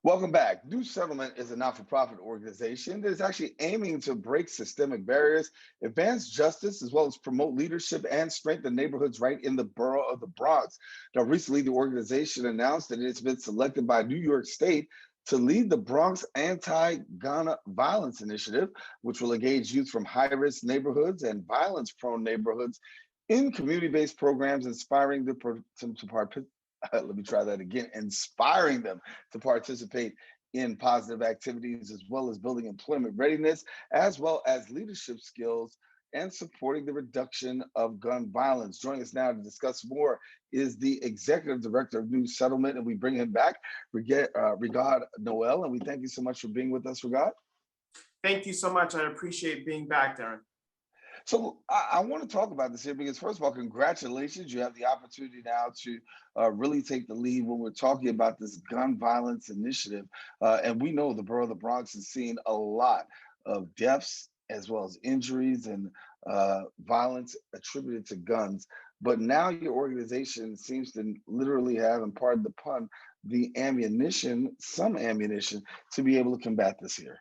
Welcome back. New Settlement is a not-for-profit organization that is actually aiming to break systemic barriers, advance justice, as well as promote leadership and strengthen neighborhoods right in the borough of the Bronx. Now, recently, the organization announced that it's been selected by New York State to lead the Bronx Anti-Gun Violence Initiative, which will engage youth from high-risk neighborhoods and violence-prone neighborhoods in community-based programs, inspiring them to participate. Let me try that again, inspiring them to participate in positive activities, as well as building employment readiness, as well as leadership skills and supporting the reduction of gun violence. Joining us now to discuss more is the executive director of New Settlement, and we bring him back, Rigaud Noel, and we thank you so much for being with us, Rigaud. Thank you so much. I appreciate being back, Daren. So I want to talk about this here because, first of all, congratulations. You have the opportunity now to really take the lead when we're talking about this gun violence initiative. And we know the borough of the Bronx has seen a lot of deaths as well as injuries and violence attributed to guns. But now your organization seems to literally have, and pardon the pun, the ammunition, some ammunition, to be able to combat this here.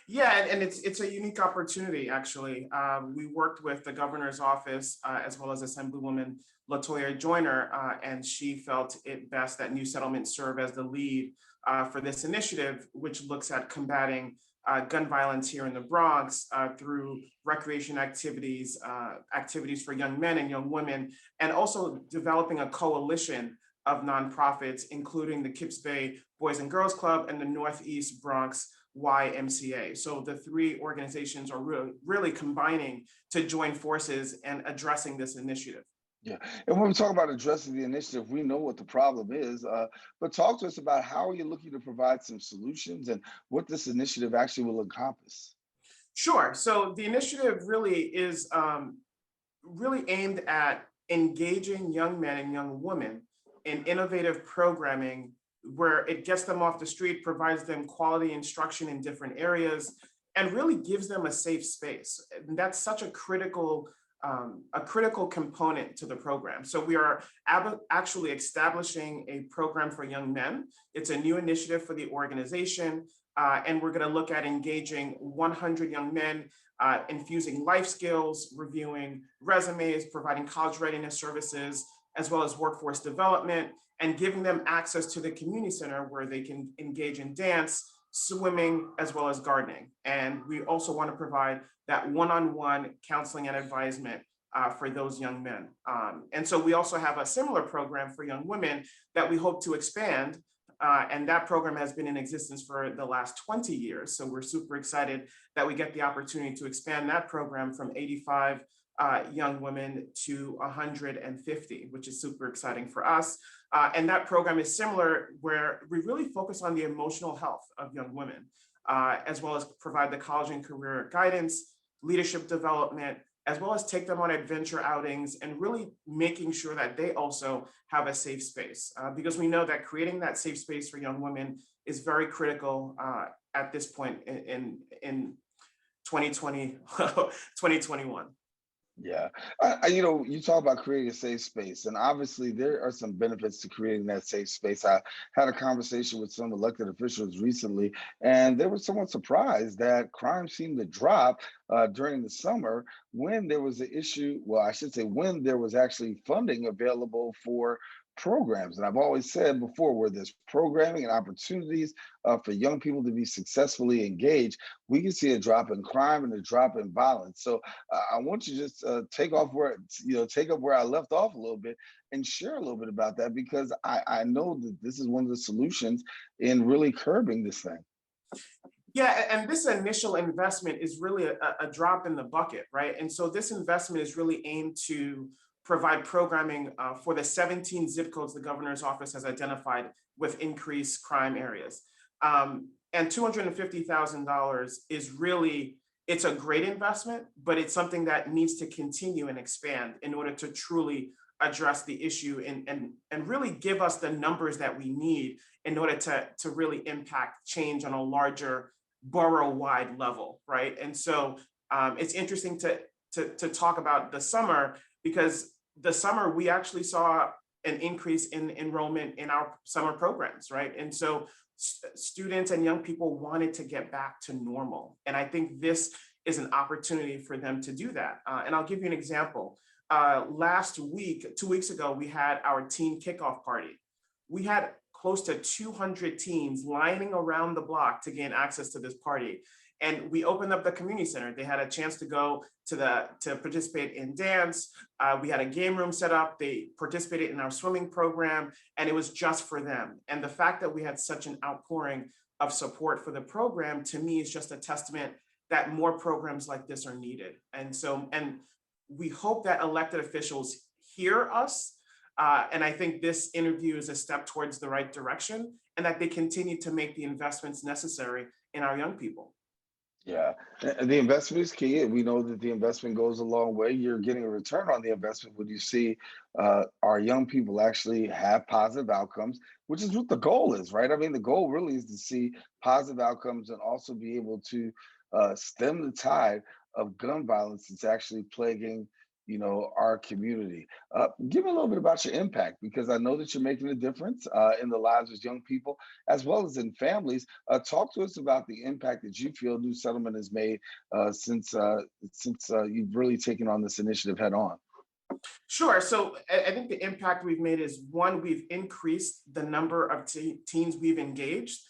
Yeah, and it's a unique opportunity, actually. We worked with the governor's office as well as Assemblywoman Latoya Joyner, and she felt it best that New Settlement serve as the lead for this initiative, which looks at combating gun violence here in the Bronx through recreation activities, activities for young men and young women, and also developing a coalition of nonprofits, including the Kips Bay Boys and Girls Club and the Northeast Bronx YMCA. So the three organizations are really combining to join forces and addressing this initiative. Yeah, and when we talk about addressing the initiative, we know what the problem is, but talk to us about how are you looking to provide some solutions and what this initiative actually will encompass. Sure. So the initiative really is really aimed at engaging young men and young women in innovative programming where it gets them off the street, provides them quality instruction in different areas, and really gives them a safe space. And that's such a critical component to the program. So we are actually establishing a program for young men. It's a new initiative for the organization, and we're going to look at engaging 100 young men, infusing life skills, reviewing resumes, providing college readiness services, as well as workforce development, and giving them access to the community center where they can engage in dance, swimming, as well as gardening. And we also want to provide that one-on-one counseling and advisement for those young men. And so we also have a similar program for young women that we hope to expand. And that program has been in existence for the last 20 years. So we're super excited that we get the opportunity to expand that program from 85 young women to 150, which is super exciting for us. And that program is similar where we really focus on the emotional health of young women, as well as provide the college and career guidance, leadership development, as well as take them on adventure outings and really making sure that they also have a safe space. Because we know that creating that safe space for young women is very critical at this point in 2020, 2021. Yeah, you talk about creating a safe space, and obviously there are some benefits to creating that safe space. I had a conversation with some elected officials recently, and they were somewhat surprised that crime seemed to drop during the summer when there was an issue. Well, I should say when there was actually funding available for programs. And I've always said before, where there's programming and opportunities for young people to be successfully engaged, we can see a drop in crime and a drop in violence. So I want you to just take up where I left off a little bit and share a little bit about that, because I know that this is one of the solutions in really curbing this thing. Yeah, and this initial investment is really a drop in the bucket, right? And so this investment is really aimed to provide programming for the 17 zip codes the governor's office has identified with increased crime areas. And $250,000 is really, it's a great investment, but it's something that needs to continue and expand in order to truly address the issue and really give us the numbers that we need in order to really impact change on a larger borough-wide level, right? And so it's interesting to talk about the summer, because the summer we actually saw an increase in enrollment in our summer programs, right? And so students and young people wanted to get back to normal. And I think this is an opportunity for them to do that. And I'll give you an example. Last week, 2 weeks ago, we had our teen kickoff party. We had close to 200 teens lining around the block to gain access to this party. And we opened up the community center. They had a chance to go to participate in dance. We had a game room set up. They participated in our swimming program, and it was just for them. And the fact that we had such an outpouring of support for the program, to me, is just a testament that more programs like this are needed. And we hope that elected officials hear us. And I think this interview is a step towards the right direction, and that they continue to make the investments necessary in our young people. Yeah, and the investment is key, and we know that the investment goes a long way. You're getting a return on the investment when you see our young people actually have positive outcomes, which is what the goal is, right? I mean, the goal really is to see positive outcomes and also be able to stem the tide of gun violence that's actually plaguing, our community. Give me a little bit about your impact, because I know that you're making a difference in the lives of young people as well as in families. Talk to us about the impact that you feel New Settlement has made since you've really taken on this initiative head on. Sure. So I think the impact we've made is, one, we've increased the number of teens we've engaged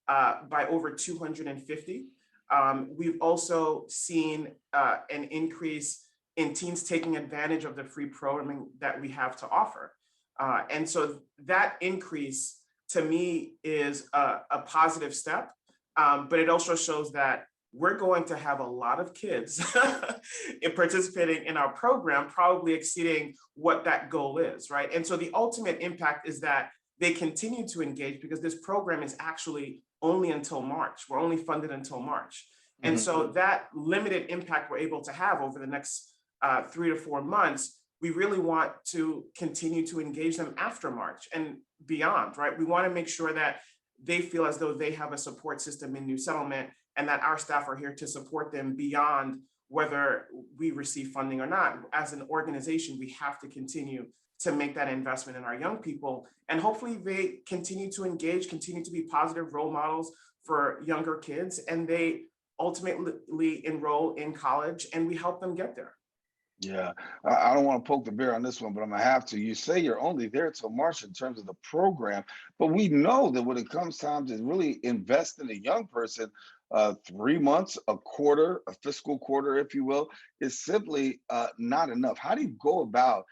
by over 250. We've also seen an increase in teens taking advantage of the free programming that we have to offer. And so that increase, to me, is a positive step, but it also shows that we're going to have a lot of kids in participating in our program, probably exceeding what that goal is, right? And so the ultimate impact is that they continue to engage, because this program is actually only until March. We're only funded until March. And so that limited impact we're able to have over the next 3 to 4 months, we really want to continue to engage them after March and beyond, right? We want to make sure that they feel as though they have a support system in New Settlement, and that our staff are here to support them beyond whether we receive funding or not. As an organization, we have to continue to make that investment in our young people, and hopefully they continue to engage, continue to be positive role models for younger kids, and they ultimately enroll in college, and we help them get there. Yeah, I don't want to poke the bear on this one, but I'm gonna have to. You say you're only there till March in terms of the program, but we know that when it comes time to really invest in a young person, 3 months, a quarter, a fiscal quarter, if you will, is simply not enough. How do you go about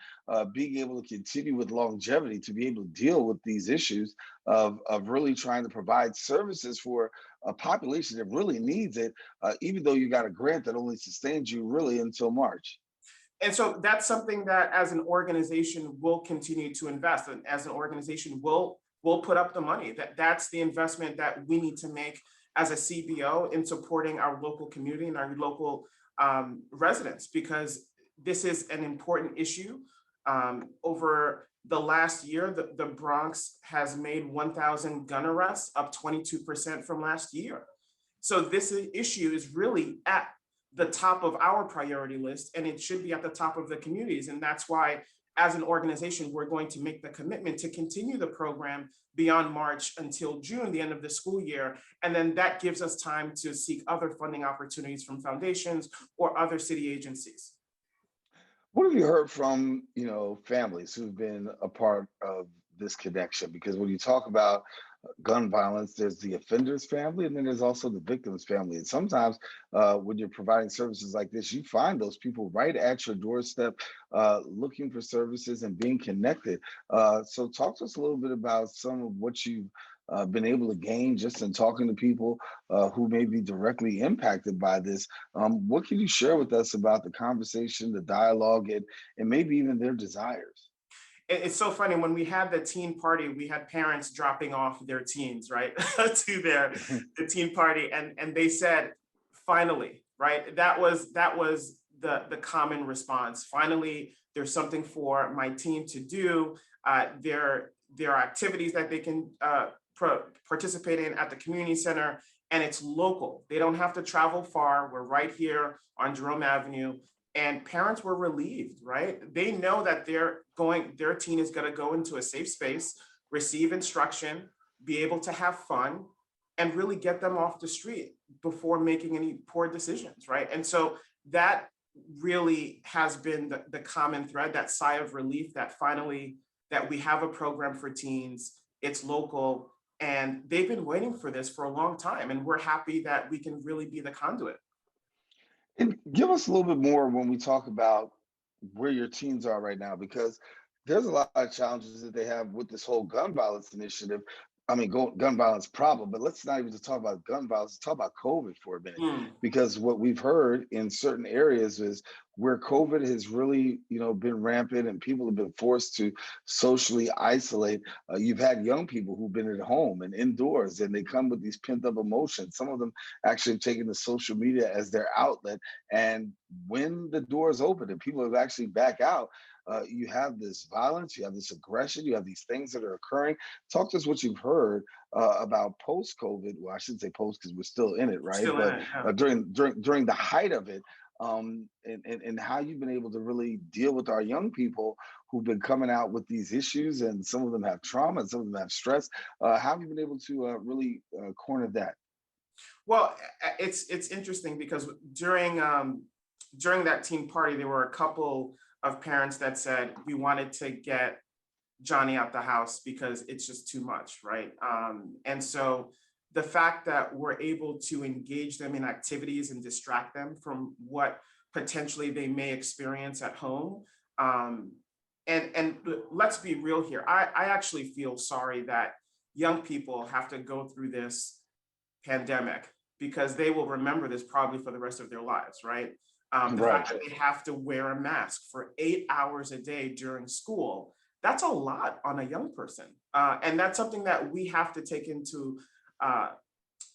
being able to continue with longevity to be able to deal with these issues of really trying to provide services for a population that really needs it, even though you got a grant that only sustains you really until March? And so that's something that, as an organization, we'll continue to invest in. As an organization, we'll put up the money. That's the investment that we need to make as a CBO in supporting our local community and our local residents, because this is an important issue. Over the last year, the Bronx has made 1,000 gun arrests, up 22% from last year. So this issue is really at the top of our priority list, and it should be at the top of the communities. And that's why, as an organization, we're going to make the commitment to continue the program beyond March until June, the end of the school year. And then that gives us time to seek other funding opportunities from foundations or other city agencies. What have you heard from, families who've been a part of this connection? Because when you talk about gun violence, there's the offender's family, and then there's also the victim's family. And sometimes when you're providing services like this, you find those people right at your doorstep, looking for services and being connected. So talk to us a little bit about some of what you've been able to gain just in talking to people who may be directly impacted by this. What can you share with us about the conversation, the dialogue, and maybe even their desires? It's so funny, when we had the teen party, we had parents dropping off their teens, right, to the teen party, and they said, "Finally," right? That was the common response. Finally, there's something for my teen to do. There are activities that they can participate in at the community center, and it's local. They don't have to travel far. We're right here on Jerome Avenue. And parents were relieved, right? They know that their teen is going to go into a safe space, receive instruction, be able to have fun, and really get them off the street before making any poor decisions, right? And so that really has been the common thread, that sigh of relief that finally that we have a program for teens, it's local, and they've been waiting for this for a long time. And we're happy that we can really be the conduit. And give us a little bit more when we talk about where your teens are right now, because there's a lot of challenges that they have with this whole gun violence initiative. I mean, gun violence problem, but let's not even just talk about gun violence. Let's talk about COVID for a minute, Mm, because what we've heard in certain areas is where COVID has really, been rampant and people have been forced to socially isolate. You've had young people who've been at home and indoors, and they come with these pent up emotions. Some of them actually have taken to social media as their outlet. And when the doors open and people have actually back out, you have this violence, you have this aggression, you have these things that are occurring. Talk to us what you've heard about post COVID. Well, I shouldn't say post because we're still in it, right? still in But it, yeah. during the height of it, and how you've been able to really deal with our young people who've been coming out with these issues, and some of them have trauma, and some of them have stress. How have you been able to really corner that? Well, it's interesting because during that team party, there were a couple of parents that said we wanted to get Johnny out the house because it's just too much, right? And so the fact that we're able to engage them in activities and distract them from what potentially they may experience at home. Um, and let's be real here. I actually feel sorry that young people have to go through this pandemic because they will remember this probably for the rest of their lives, right? The Right. fact that they have to wear a mask for 8 hours a day during school, that's a lot on a young person. And that's something that we have to take into,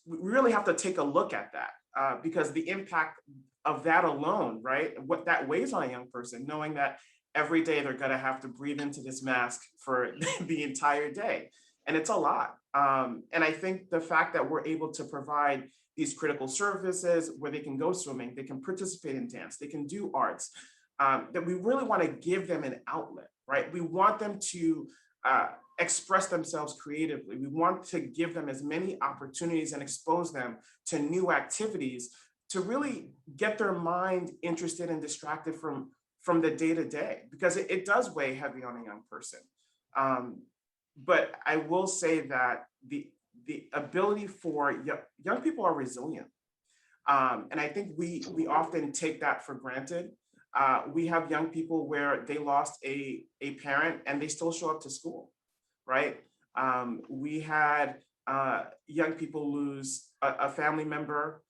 we really have to take a look at that because the impact of that alone, right? What that weighs on a young person, knowing that every day they're going to have to breathe into this mask for the entire day. And it's a lot. And I think the fact that we're able to provide these critical services where they can go swimming, they can participate in dance, they can do arts, that we really want to give them an outlet, right? We want them to express themselves creatively. We want to give them as many opportunities and expose them to new activities to really get their mind interested and distracted from the day to day, because it does weigh heavy on a young person. Um, but I will say that the ability for young people are resilient. And I think we often take that for granted. We have young people where they lost a parent and they still show up to school, right? We had young people lose a family member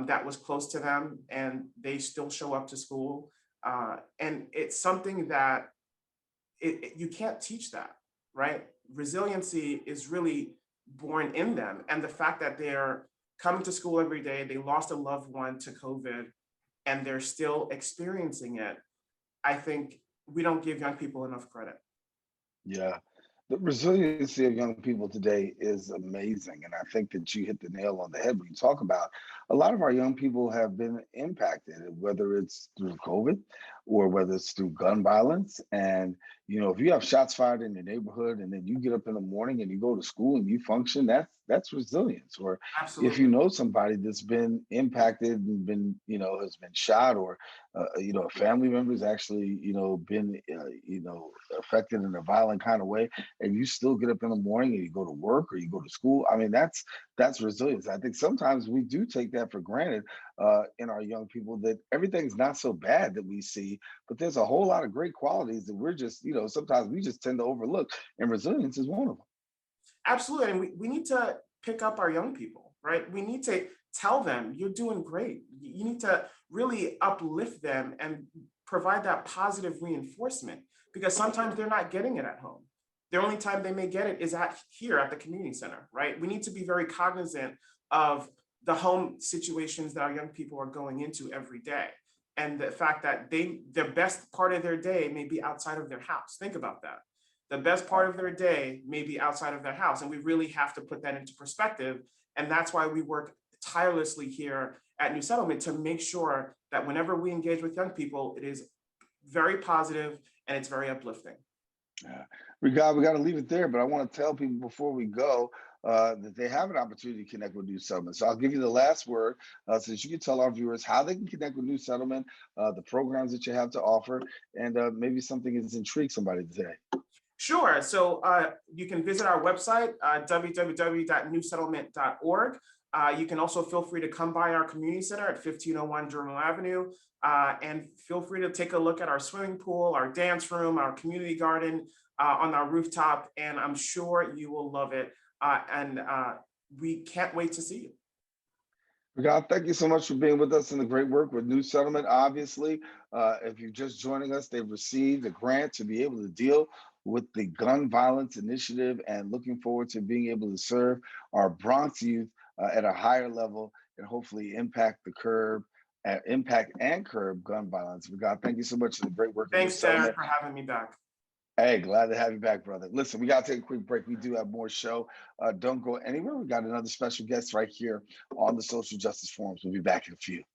that was close to them and they still show up to school. And it's something that you can't teach that, right? Resiliency is really born in them. And the fact that they're coming to school every day, they lost a loved one to COVID, and they're still experiencing it, I think we don't give young people enough credit. Yeah. The resiliency of young people today is amazing. And I think that you hit the nail on the head when you talk about a lot of our young people have been impacted, whether it's through COVID or whether it's through gun violence. And, if you have shots fired in your neighborhood and then you get up in the morning and you go to school and you function, that's resilience. Or if you Absolutely. know somebody that's been impacted and has been shot, or a family member's actually, been, affected in a violent kind of way, and you still get up in the morning and you go to work or you go to school. I mean, that's resilience. I think sometimes we do take that for granted in our young people, that everything's not so bad that we see, but there's a whole lot of great qualities that we're just, sometimes we just tend to overlook, and resilience is one of them. Absolutely. And we need to pick up our young people, right? We need to tell them you're doing great. You need to really uplift them and provide that positive reinforcement, because sometimes they're not getting it at home. The only time they may get it is here at the community center, right? We need to be very cognizant of the home situations that our young people are going into every day. And the fact that the best part of their day may be outside of their house. Think about that. The best part of their day may be outside of their house. And we really have to put that into perspective. And that's why we work tirelessly here at New Settlement to make sure that whenever we engage with young people, it is very positive and it's very uplifting. Yeah. We got to leave it there, but I want to tell people before we go, that they have an opportunity to connect with New Settlement. So I'll give you the last word so that you can tell our viewers how they can connect with New Settlement, the programs that you have to offer, and maybe something has intrigued somebody today. Sure. So you can visit our website, www.newsettlement.org. You can also feel free to come by our community center at 1501 Journal Avenue, and feel free to take a look at our swimming pool, our dance room, our community garden on our rooftop, and I'm sure you will love it. And we can't wait to see you. Rigaud, thank you so much for being with us in the great work with New Settlement. Obviously, if you're just joining us, they've received a grant to be able to deal with the gun violence initiative and looking forward to being able to serve our Bronx youth at a higher level and hopefully impact and curb gun violence. Rigaud, thank you so much for the great work with New Thanks, Daren, Settlement. for having me back. Hey, glad to have you back, brother. Listen, we got to take a quick break. We do have more show. Don't go anywhere. We got another special guest right here on the Social Justice Forums. We'll be back in a few.